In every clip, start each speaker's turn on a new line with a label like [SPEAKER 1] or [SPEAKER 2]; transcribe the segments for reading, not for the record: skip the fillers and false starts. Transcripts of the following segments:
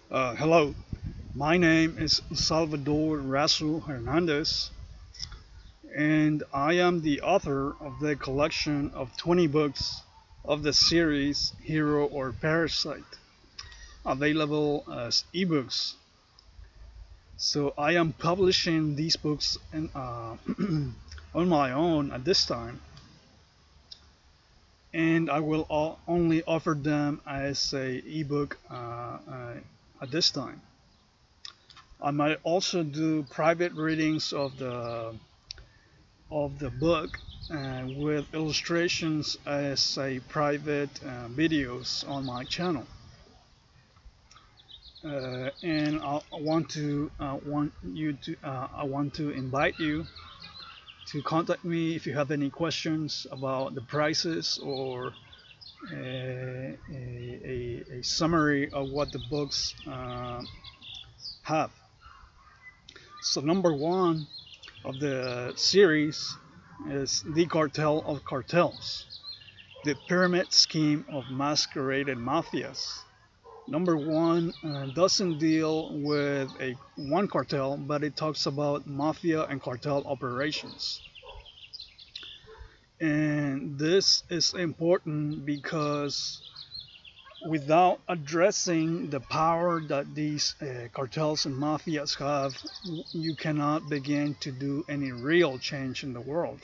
[SPEAKER 1] Hello, my name is Salvador Rasul Hernandez, and I am the author of the collection of 20 books of the series Hero or Parasite, available as ebooks. So I am publishing these books on my own at this time, and I will only offer them as a ebook at this time. I might also do private readings of the book with illustrations as a private videos on my channel. And I want to invite you to contact me if you have any questions about the prices or a summary of what the books have. So number one of the series is The Cartel of Cartels, the pyramid scheme of masqueraded mafias. Number one doesn't deal with a one cartel, but it talks about mafia and cartel operations. And this is important because without addressing the power that these cartels and mafias have, you cannot begin to do any real change in the world.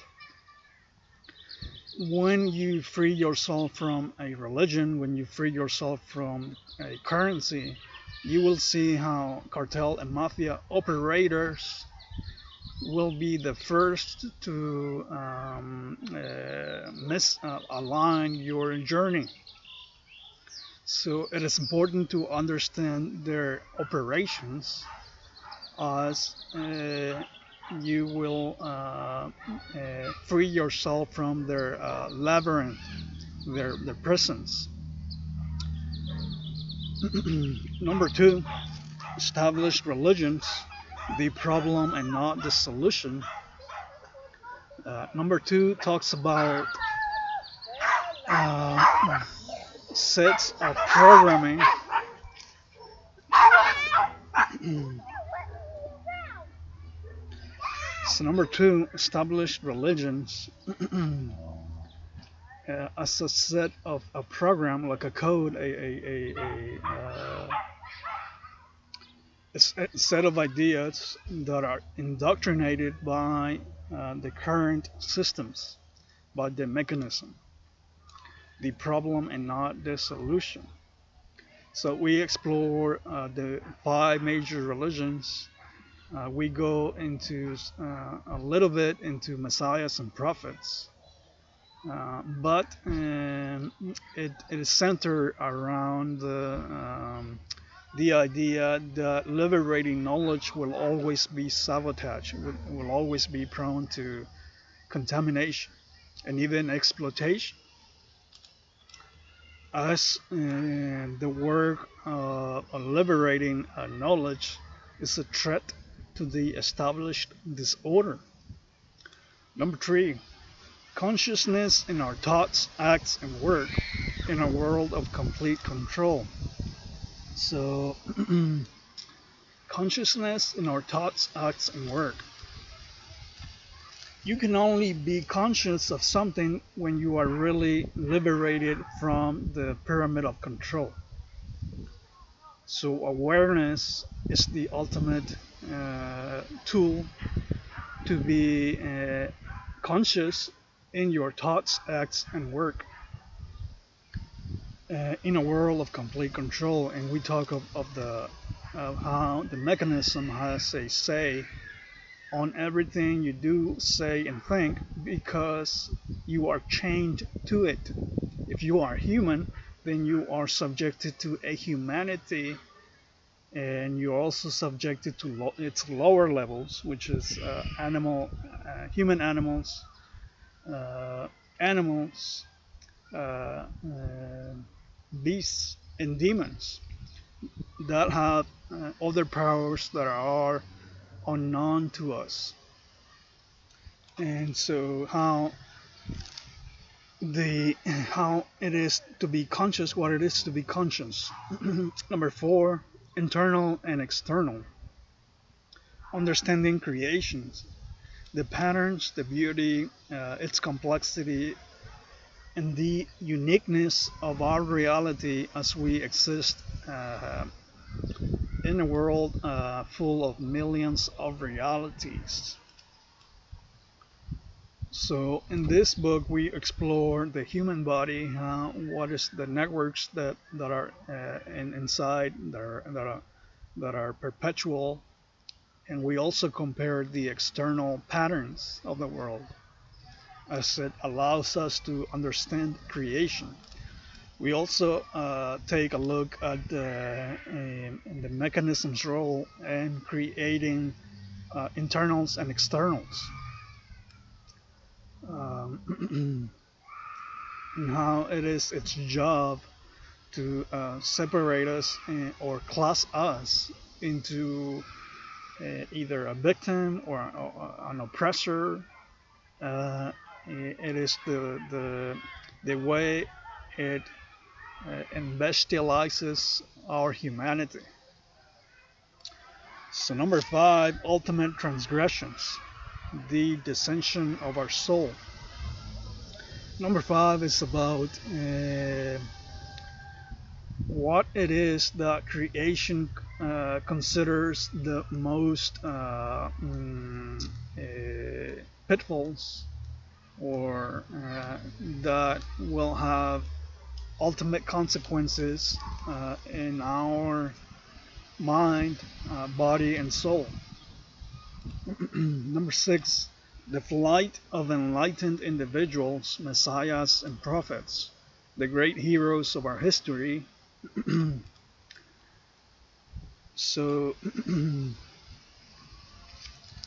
[SPEAKER 1] When you free yourself from a religion, when you free yourself from a currency, you will see how cartel and mafia operators will be the first to misalign your journey. So it is important to understand their operations as you will free yourself from their labyrinth, their prisons. Number two, established religions, the problem and not the solution. Number two talks about sets of programming. So number two, established religions as a set of a program, like a code, a set of ideas that are indoctrinated by the current systems, by the mechanism, the problem and not the solution. So we explore the five major religions. We go into a little bit into messiahs and prophets, but it is centered around the idea that liberating knowledge will always be sabotaged, will always be prone to contamination and even exploitation, as the work of liberating knowledge is a threat to the established disorder. Number three, consciousness in our thoughts, acts, and work in a world of complete control. So, consciousness in our thoughts, acts, and work. You can only be conscious of something when you are really liberated from the pyramid of control. So awareness is the ultimate tool to be conscious in your thoughts, acts, and work in a world of complete control. And we talk of how the mechanism has a say on everything you do, say, and think because you are chained to it. If you are human, then you are subjected to a humanity, and you're also subjected to its lower levels, which is human animals, animals, uh, uh, beasts, and demons that have other powers that are unknown to us. And so how it is to be conscious, what it is to be conscious. Number four, internal and external, understanding creations, the patterns, the beauty, its complexity, and the uniqueness of our reality as we exist in a world full of millions of realities. So in this book, we explore the human body, what is the networks that are inside that are perpetual, and we also compare the external patterns of the world as it allows us to understand creation. We also take a look at the mechanism's role in creating internals and externals, and how it is its job to separate us or class us into either a victim or an oppressor. It is the way it bestializes our humanity. So number 5, ultimate transgressions, the descension of our soul. Number 5 is about what it is that creation considers the most pitfalls, or that will have ultimate consequences in our mind, body, and soul. Number 6, the flight of enlightened individuals, messiahs, and prophets, the great heroes of our history. So,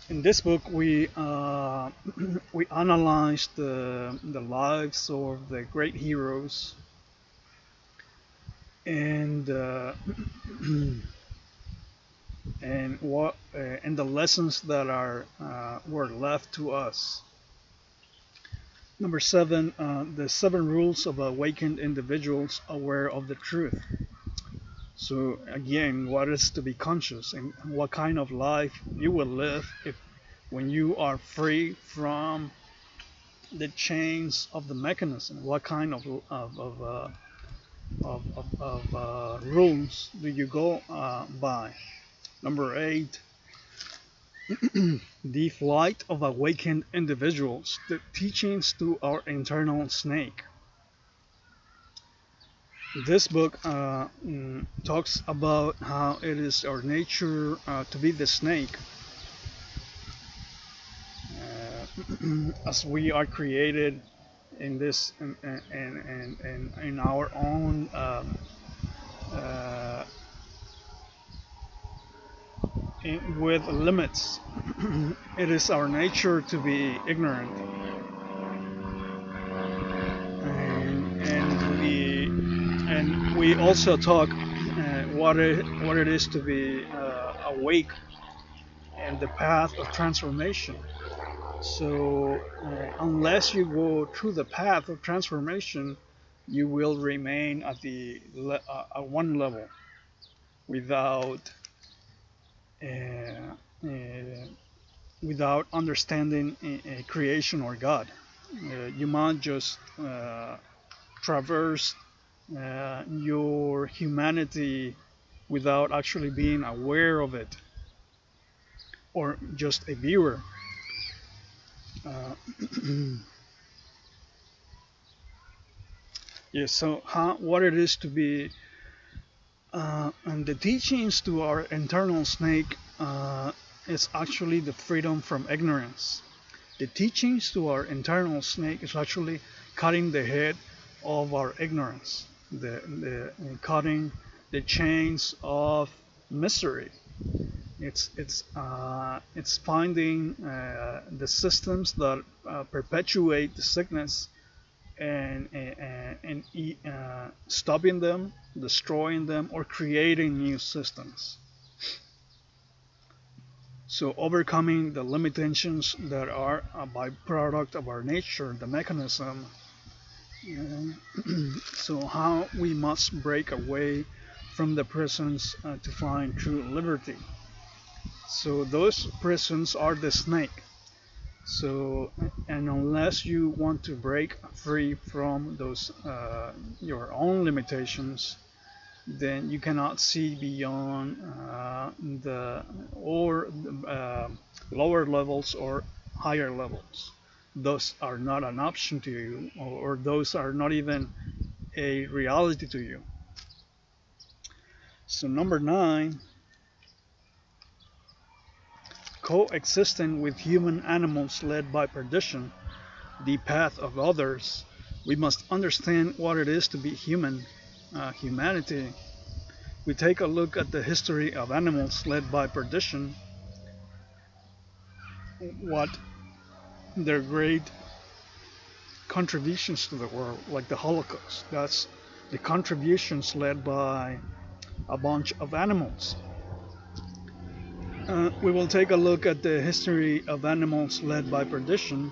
[SPEAKER 1] in this book, we analyze the lives of the great heroes and and the lessons that are were left to us. Number 7, the 7 rules of awakened individuals aware of the truth. So again, what is to be conscious, and what kind of life you will live if when you are free from the chains of the mechanism. What kind of rules do you go by? Number 8, the flight of awakened individuals, the teachings to our internal snake. This book talks about how it is our nature to be the snake, as we are created in this in our own with limits. It is our nature to be ignorant, and we also talk what it is to be awake and the path of transformation. So unless you go through the path of transformation, you will remain at the at one level without without understanding creation or God. You might just traverse your humanity without actually being aware of it, or just a viewer. Yes, so what it is to be, and the teachings to our internal snake is actually the freedom from ignorance. The teachings to our internal snake is actually cutting the head of our ignorance, the cutting the chains of misery. It's finding the systems that perpetuate the sickness and stopping them, destroying them, or creating new systems. So overcoming the limitations that are a byproduct of our nature, the mechanism. So how we must break away from the prisons to find true liberty. So those prisons are the snake. So, and unless you want to break free from those your own limitations, then you cannot see beyond the or lower levels or higher levels. Those are not an option to you, or those are not even a reality to you. So number 9, coexisting with human animals led by perdition, the path of others, we must understand what it is to be human, humanity. We take a look at the history of animals led by perdition, what their great contributions to the world, like the Holocaust. That's the contributions led by a bunch of animals. We will take a look at the history of animals led by perdition.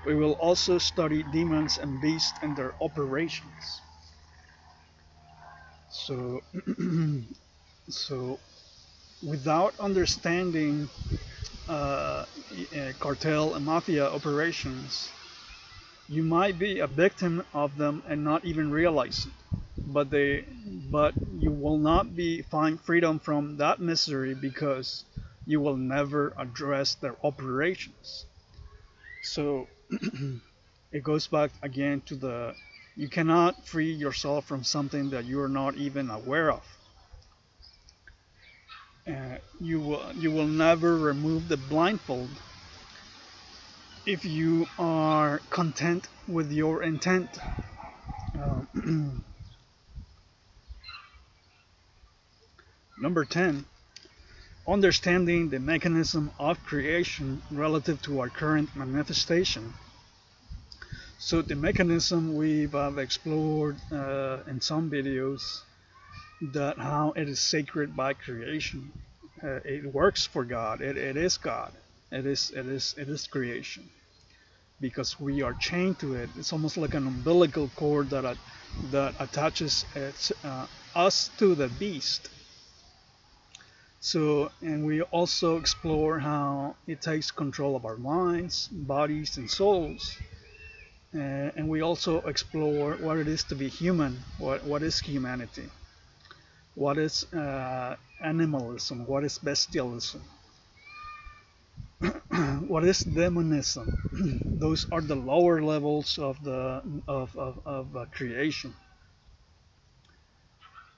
[SPEAKER 1] We will also study demons and beasts and their operations. So, so without understanding cartel and mafia operations, you might be a victim of them and not even realize it. But you will not find freedom from that misery because you will never address their operations. So it goes back again to the you cannot free yourself from something that you are not even aware of. You will never remove the blindfold if you are content with your intent. Number 10, understanding the mechanism of creation relative to our current manifestation. So the mechanism we've explored in some videos, that how it is sacred by creation. It works for God. It is God. It is creation. Because we are chained to it. It's almost like an umbilical cord that attaches us to the beast. So, and we also explore how it takes control of our minds, bodies, and souls. And we also explore what it is to be human. What is humanity? What is animalism? What is bestialism? What is demonism? Those are the lower levels of creation.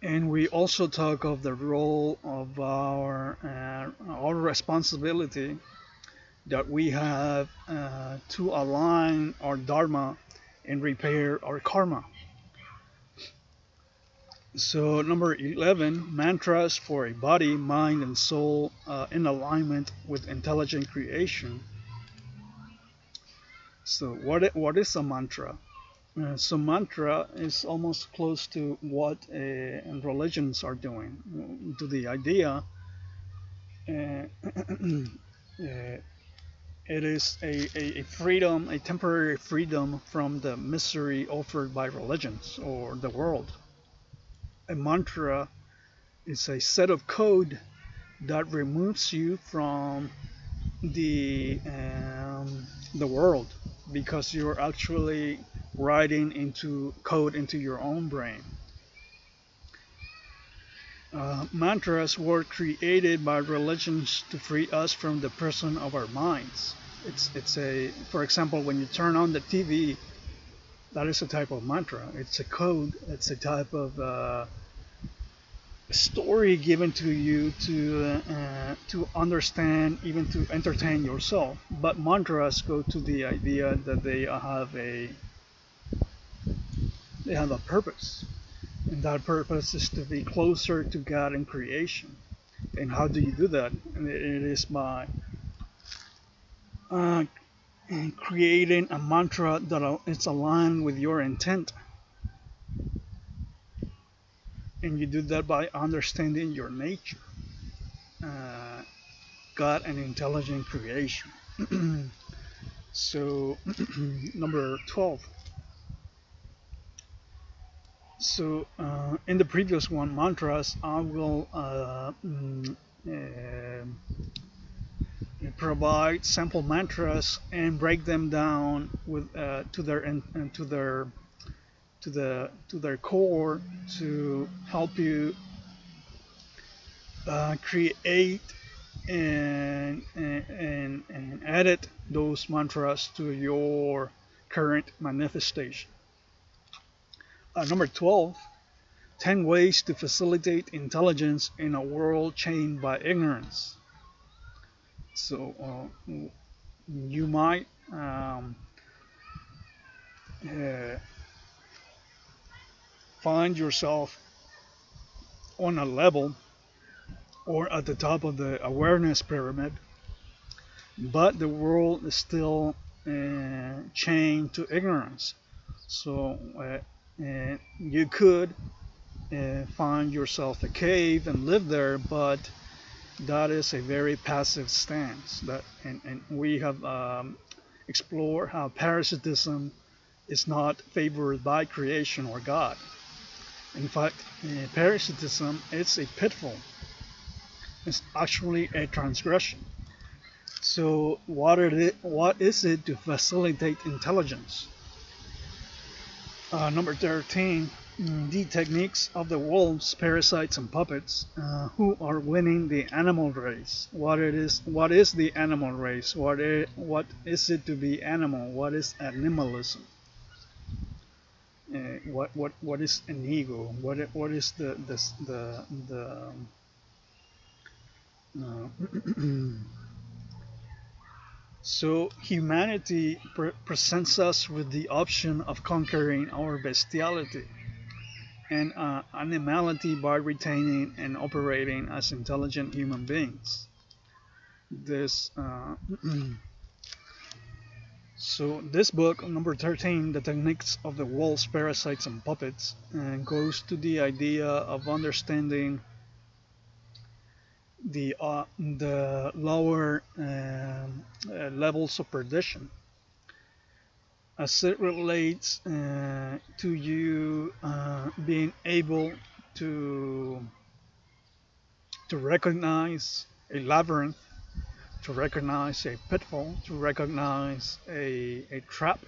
[SPEAKER 1] And we also talk of the role of our responsibility that we have to align our dharma and repair our karma. So number 11, mantras for a body, mind, and soul in alignment with intelligent creation. So what is a mantra? So mantra is almost close to what religions are doing, to the idea. It is a freedom, a temporary freedom from the misery offered by religions or the world. A mantra is a set of code that removes you from the world, because you're actually writing into code into your own brain. Mantras were created by religions to free us from the prison of our minds. For example, when you turn on the TV, that is a type of mantra. It's a code. It's a type of story given to you to understand, even to entertain yourself. But mantras go to the idea that they have a purpose, and that purpose is to be closer to God and creation. And how do you do that? And it is by creating a mantra that is aligned with your intent. And you do that by understanding your nature, God and intelligent creation. So number 12. So in the previous one, mantras, I will provide sample mantras and break them down with to their to their to their core to help you create and edit those mantras to your current manifestation. Number 12, 10 ways to facilitate intelligence in a world chained by ignorance. So you might uh, find yourself on a level or at the top of the awareness pyramid, but the world is still chained to ignorance. So you could find yourself a cave and live there, but that is a very passive stance. And we have explored how parasitism is not favored by creation or God. In fact, parasitism is a pitfall. It's actually a transgression. So what is it to facilitate intelligence? Number 13, the techniques of the wolves, parasites, and puppets who are winning the animal race. What is the animal race? What is it to be animal? What is animalism? What is an ego? What is the So humanity presents us with the option of conquering our bestiality and animality by retaining and operating as intelligent human beings. This So this book, number 13, The Techniques of the Wolves, Parasites, and Puppets, goes to the idea of understanding the lower levels of perdition as it relates to you being able to recognize a labyrinth, to recognize a pitfall, to recognize a trap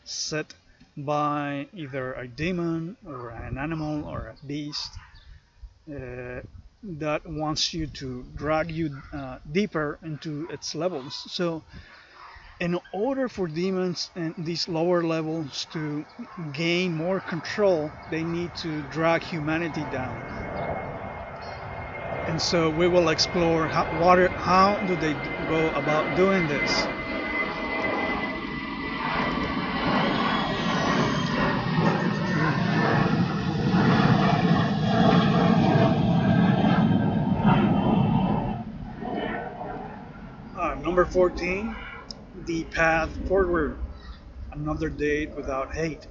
[SPEAKER 1] set by either a demon or an animal or a beast that wants you to drag you deeper into its levels. So in order for demons and these lower levels to gain more control, they need to drag humanity down. And so we will explore how do they go about doing this. Number 14, the path forward. Another date without hate.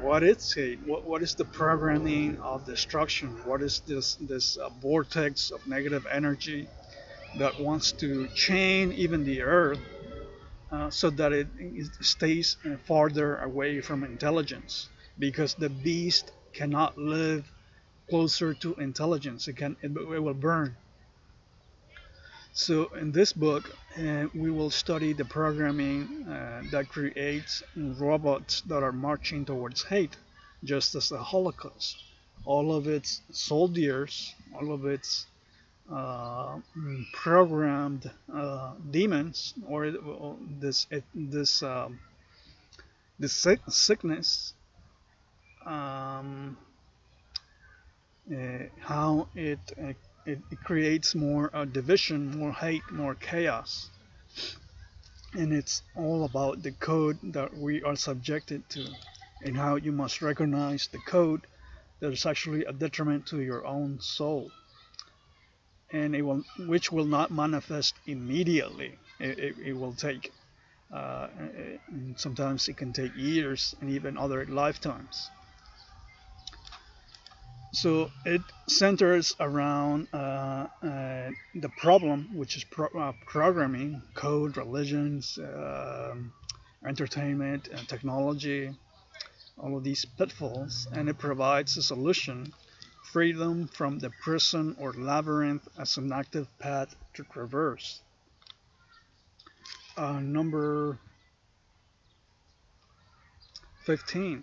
[SPEAKER 1] What is hate? What is the programming of destruction? What is this vortex of negative energy that wants to chain even the earth so that it stays farther away from intelligence? Because the beast cannot live closer to intelligence. It will burn. So in this book, we will study the programming that creates robots that are marching towards hate, just as the Holocaust. All of its soldiers, all of its programmed demons, or this sickness, how it creates more division, more hate, more chaos. And it's all about the code that we are subjected to and how you must recognize the code that is actually a detriment to your own soul. And which will not manifest immediately. It will take, sometimes it can take years and even other lifetimes. So it centers around the problem, which is programming, code, religions, entertainment, and technology, all of these pitfalls, and it provides a solution: freedom from the prison or labyrinth as an active path to traverse. Number 15.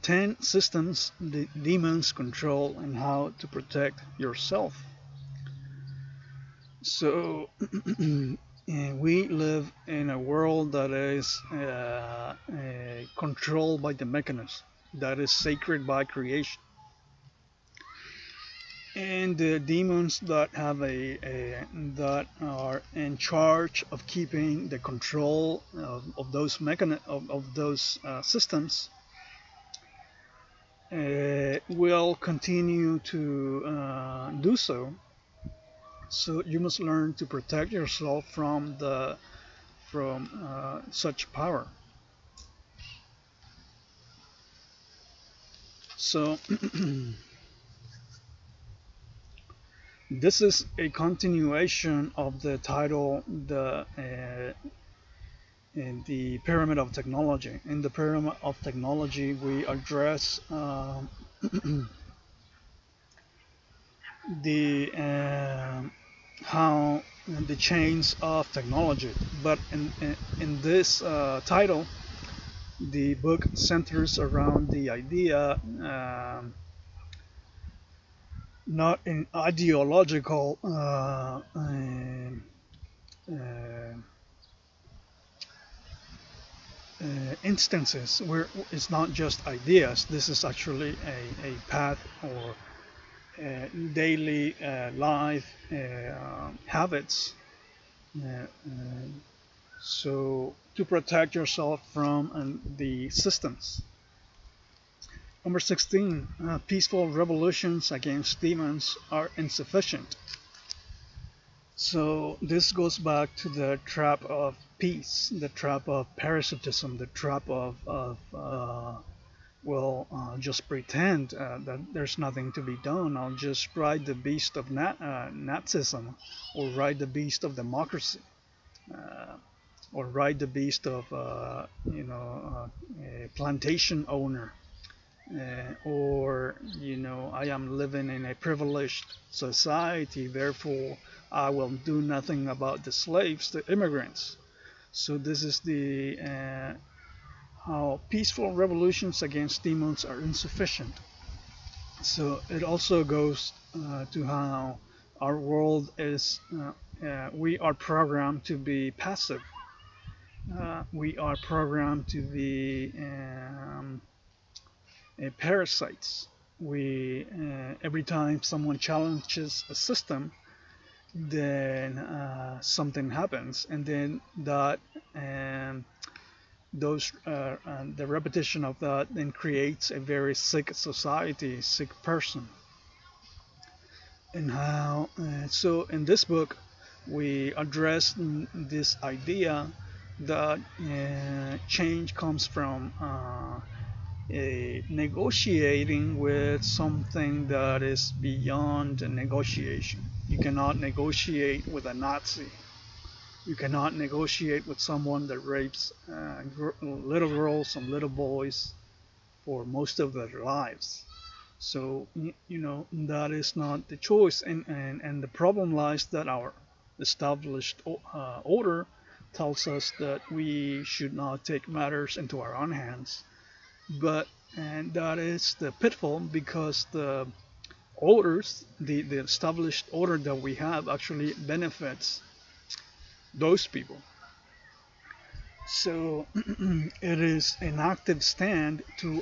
[SPEAKER 1] 10 systems the demons control and how to protect yourself. So, we live in a world that is controlled by the mechanism, that is sacred by creation. And the demons that have that are in charge of keeping the control of those systems will continue to do so. So you must learn to protect yourself from such power. So this is a continuation of the title, in the Pyramid of Technology. In the Pyramid of Technology, we address the how the chains of technology. But in this title, the book centers around the idea, not in ideological instances where it's not just ideas. This is actually a path or daily life habits. So to protect yourself from the systems. Number 16, peaceful revolutions against demons are insufficient. So this goes back to the trap of peace, the trap of parasitism, the trap of just pretend that there's nothing to be done. I'll just ride the beast of Nazism, or ride the beast of democracy, or ride the beast of a plantation owner. Or I am living in a privileged society, therefore I will do nothing about the slaves, the immigrants. So this is the how peaceful revolutions against demons are insufficient. So it also goes to how our world is, we are programmed to be passive. We are programmed to be parasites. We every time someone challenges a system, then something happens, and then that the repetition of that then creates a very sick society, sick person. And how so in this book we address this idea that change comes from negotiating with something that is beyond negotiation. You cannot negotiate with a Nazi. You cannot negotiate with someone that rapes little girls and little boys for most of their lives. So that is not the choice, and the problem lies that our established order tells us that we should not take matters into our own hands. And that is the pitfall, because the orders, the established order that we have, actually benefits those people. So it is an active stand to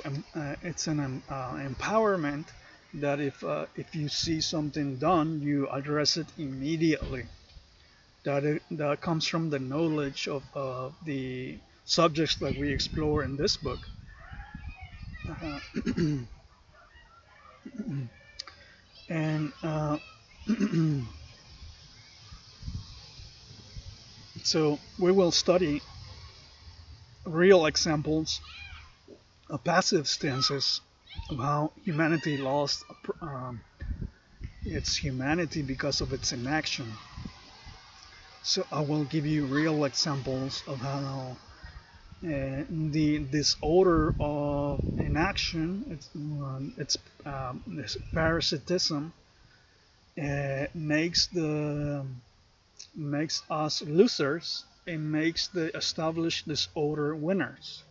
[SPEAKER 1] it's an empowerment that if you see something done, you address it immediately. That comes from the knowledge of the subjects that we explore in this book. And so we will study real examples of passive stances of how humanity lost its humanity because of its inaction. So I will give you real examples of how the disorder of inaction, this parasitism, makes us losers and makes the established disorder winners.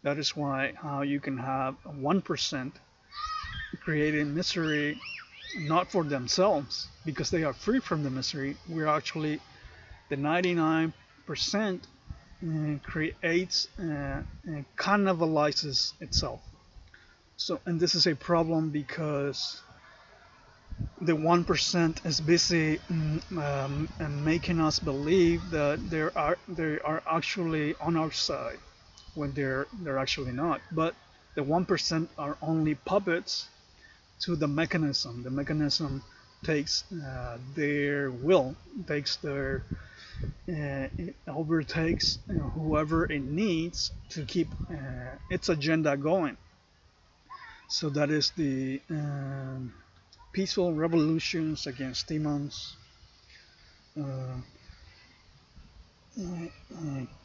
[SPEAKER 1] That is why how you can have 1% creating misery not for themselves because they are free from the misery. We're actually the 99% creates and cannibalizes itself. So, and this is a problem because the 1% is busy making us believe that they are actually on our side when they're actually not. But the 1% are only puppets to the mechanism. The mechanism takes their will, takes their it overtakes whoever it needs to keep its agenda going. So that is the peaceful revolutions against demons.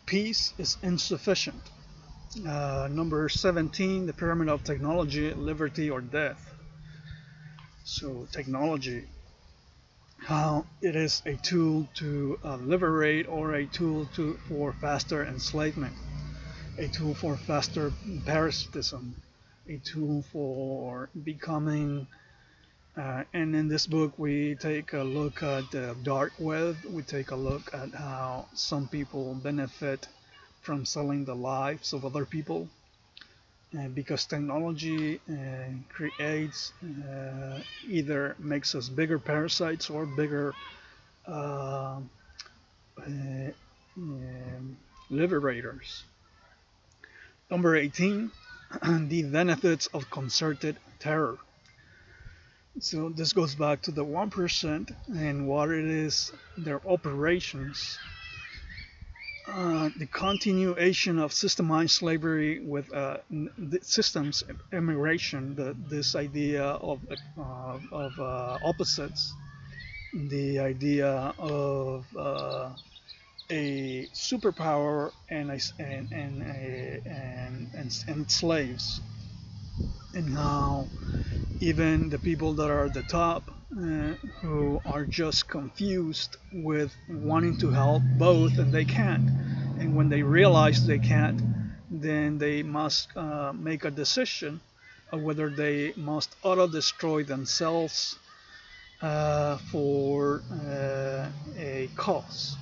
[SPEAKER 1] Peace is insufficient. Number 17, the pyramid of technology, liberty or death. So technology, how it is a tool to liberate or a tool for faster enslavement, a tool for faster parasitism, a tool for becoming and in this book we take a look at the dark web. We take a look at how some people benefit from selling the lives of other people, because technology creates either makes us bigger parasites or bigger uh, liberators. Number 18, the benefits of concerted terror. So this goes back to the 1% and what it is, their operations. The continuation of systemized slavery with the systems immigration, this idea of opposites, the idea of a superpower and slaves, and how even the people that are at the top who are just confused with wanting to help both and they can't, and when they realize they can't, then they must make a decision of whether they must auto-destroy themselves for a cause.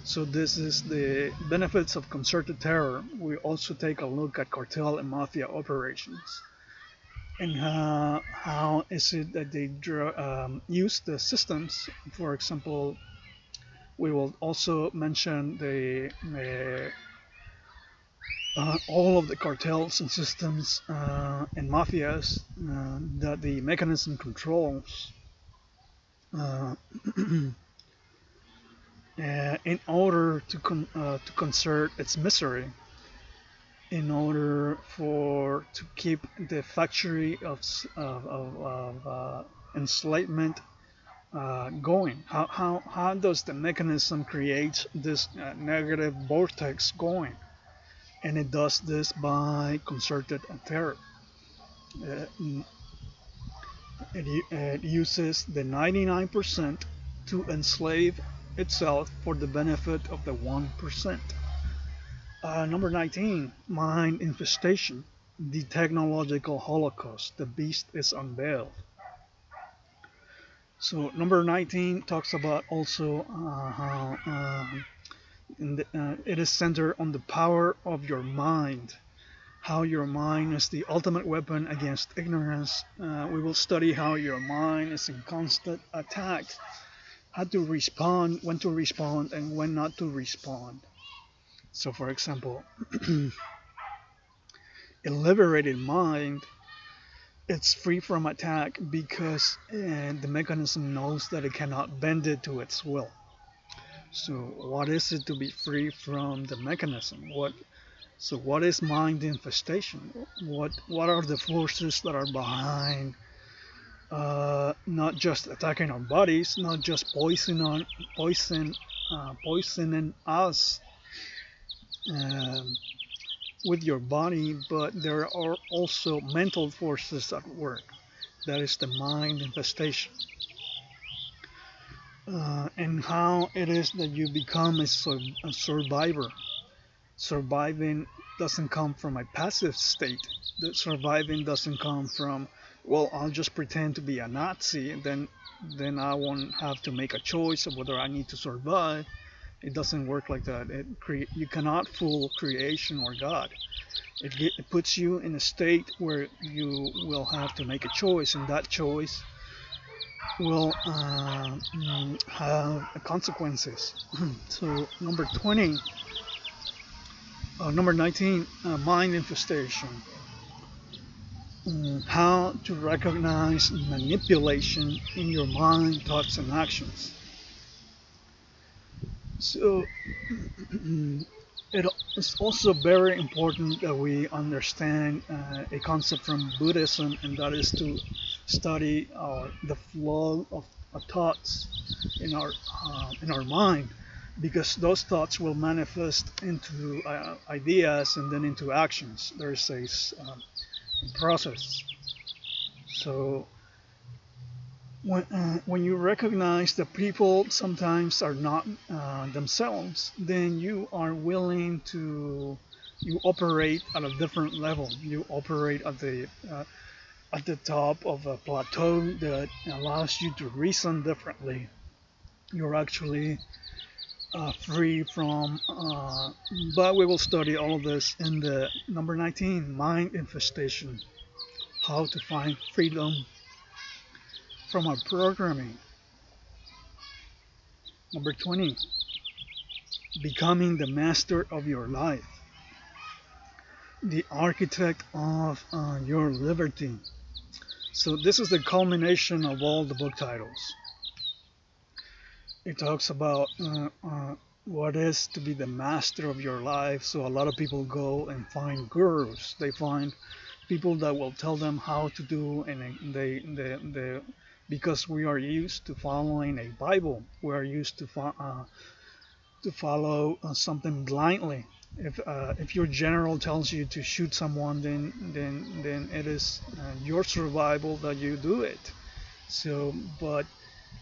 [SPEAKER 1] So this is the benefits of concerted terror. We also take a look at cartel and mafia operations, and how is it that they use the systems. For example, we will also mention the all of the cartels and systems and mafias that the mechanism controls in order to concert its misery, in order to keep the factory of enslavement going. How does the mechanism create this negative vortex going? And it does this by concerted terror. It uses the 99% to enslave itself for the benefit of the 1%. Number 19, mind infestation, the technological holocaust. The beast is unveiled. So number 19 talks about also how it is centered on the power of your mind, how your mind is the ultimate weapon against ignorance. We will study how your mind is in constant attack, how to respond, when to respond, and when not to respond. So for example, a liberated mind, it's free from attack because the mechanism knows that it cannot bend it to its will. So what is it to be free from the mechanism? What is mind infestation? What are the forces that are behind not just attacking our bodies, not just poisoning us, with your body, but there are also mental forces at work. That is the mind infestation. And how it is that you become a survivor. Surviving doesn't come from a passive state. The surviving doesn't come from, well, I'll just pretend to be a Nazi, and then I won't have to make a choice of whether I need to survive. It doesn't work like that. You cannot fool creation or God. It puts you in a state where you will have to make a choice, and that choice will have consequences. So number 19, mind infestation. How to recognize manipulation in your mind, thoughts, and actions. So it is also very important that we understand a concept from Buddhism, and that is to study the flow of thoughts in our mind, because those thoughts will manifest into ideas and then into actions. There's a process. So when you recognize that people sometimes are not themselves, then you are willing to you operate at a different level. You operate at the top of a plateau that allows you to reason differently. You're actually free from, but we will study all of this in the number 19, mind infestation, how to find freedom from our programming. Number 20, becoming the master of your life, the architect of your liberty. So this is the culmination of all the book titles. It talks about what is to be the master of your life. So a lot of people go and find gurus. They find people that will tell them how to do, and they because we are used to following a Bible, we are used to follow something blindly. If your general tells you to shoot someone, then it is your survival that you do it. So, but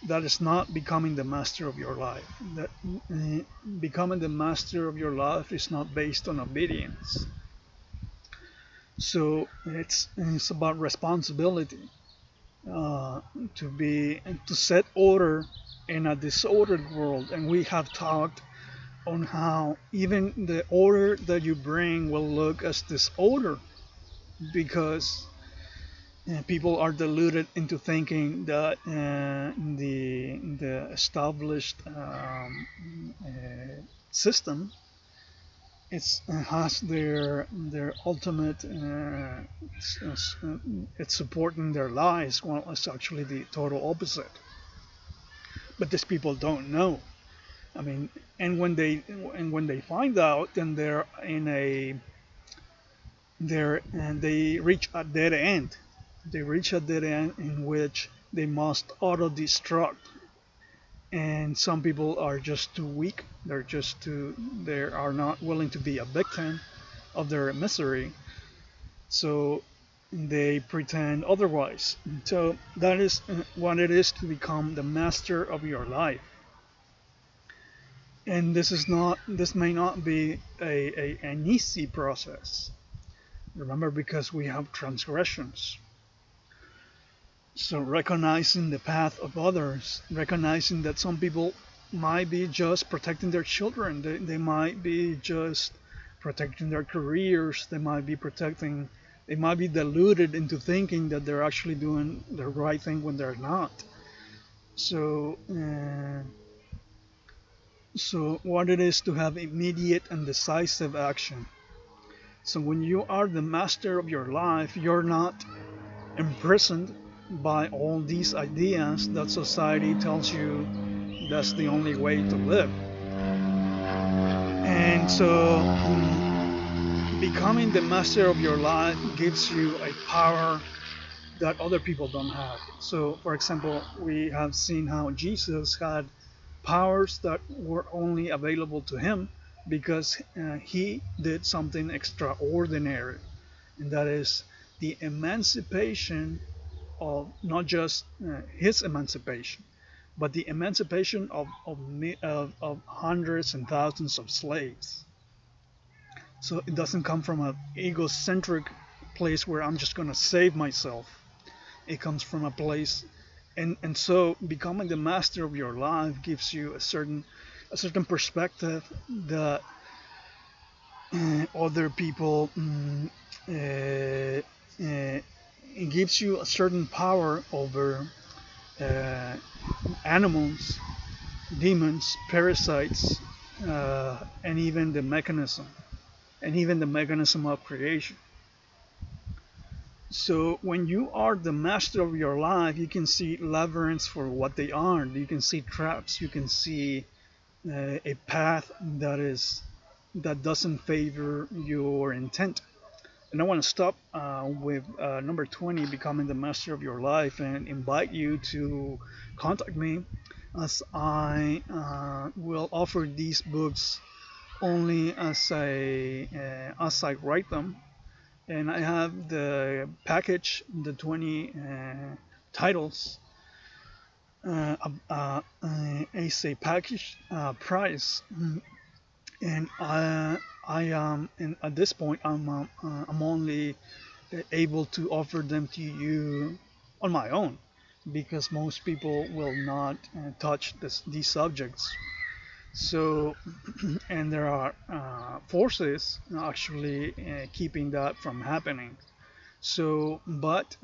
[SPEAKER 1] that is not becoming the master of your life. That becoming the master of your life is not based on obedience. So it's about responsibility, to set order in a disordered world. And we have talked on how even the order that you bring will look as disorder, because people are deluded into thinking that the established system has their ultimate it's supporting their lies. Well, it's actually the total opposite. But these people don't know. I mean, and when they find out, then they reach a dead end. They reach a dead end in which they must auto-destruct. And some people are just too weak. They are not willing to be a victim of their misery. So they pretend otherwise. So that is what it is to become the master of your life. And this may not be an easy process. Remember, because we have transgressions. So recognizing the path of others, recognizing that some people might be just protecting their children, they might be just protecting their careers, they might be deluded into thinking that they're actually doing the right thing when they're not. So what it is to have immediate and decisive action. So when you are the master of your life, you're not imprisoned by all these ideas that society tells you that's the only way to live. And so becoming the master of your life gives you a power that other people don't have. So for example, we have seen how Jesus had powers that were only available to him because he did something extraordinary, and that is the emancipation of not just his emancipation, but the emancipation of hundreds and thousands of slaves. So it doesn't come from an egocentric place where I'm just going to save myself. It comes from a place, and so becoming the master of your life gives you a certain perspective that other people it gives you a certain power over uh, animals, demons, parasites, and even the mechanism of creation. So when you are the master of your life, you can see labyrinths for what they are. You can see traps. You can see a path that doesn't favor your intent. And I want to stop with number 20, becoming the master of your life, and invite you to contact me, as I will offer these books only as I write them. And I have the package, the 20 titles, as a package price, and and at this point I'm only able to offer them to you on my own, because most people will not touch these subjects. So, and there are forces actually keeping that from happening. So, but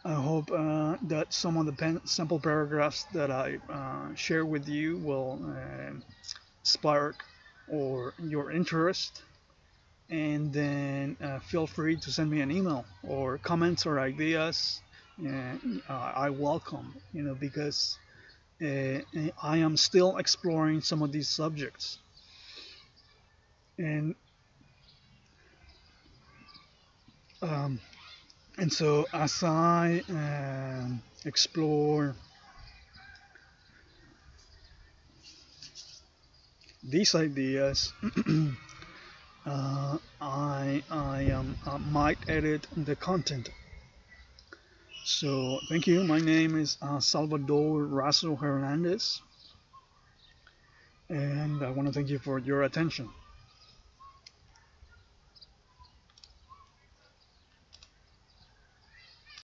[SPEAKER 1] I hope that some of the sample paragraphs that I share with you will spark or your interest, and then feel free to send me an email or comments or ideas. I welcome, because I am still exploring some of these subjects, and um, and so as I explore these ideas, I might edit the content. So thank you. My name is Salvador Razo Hernandez, and I want to thank you for your attention.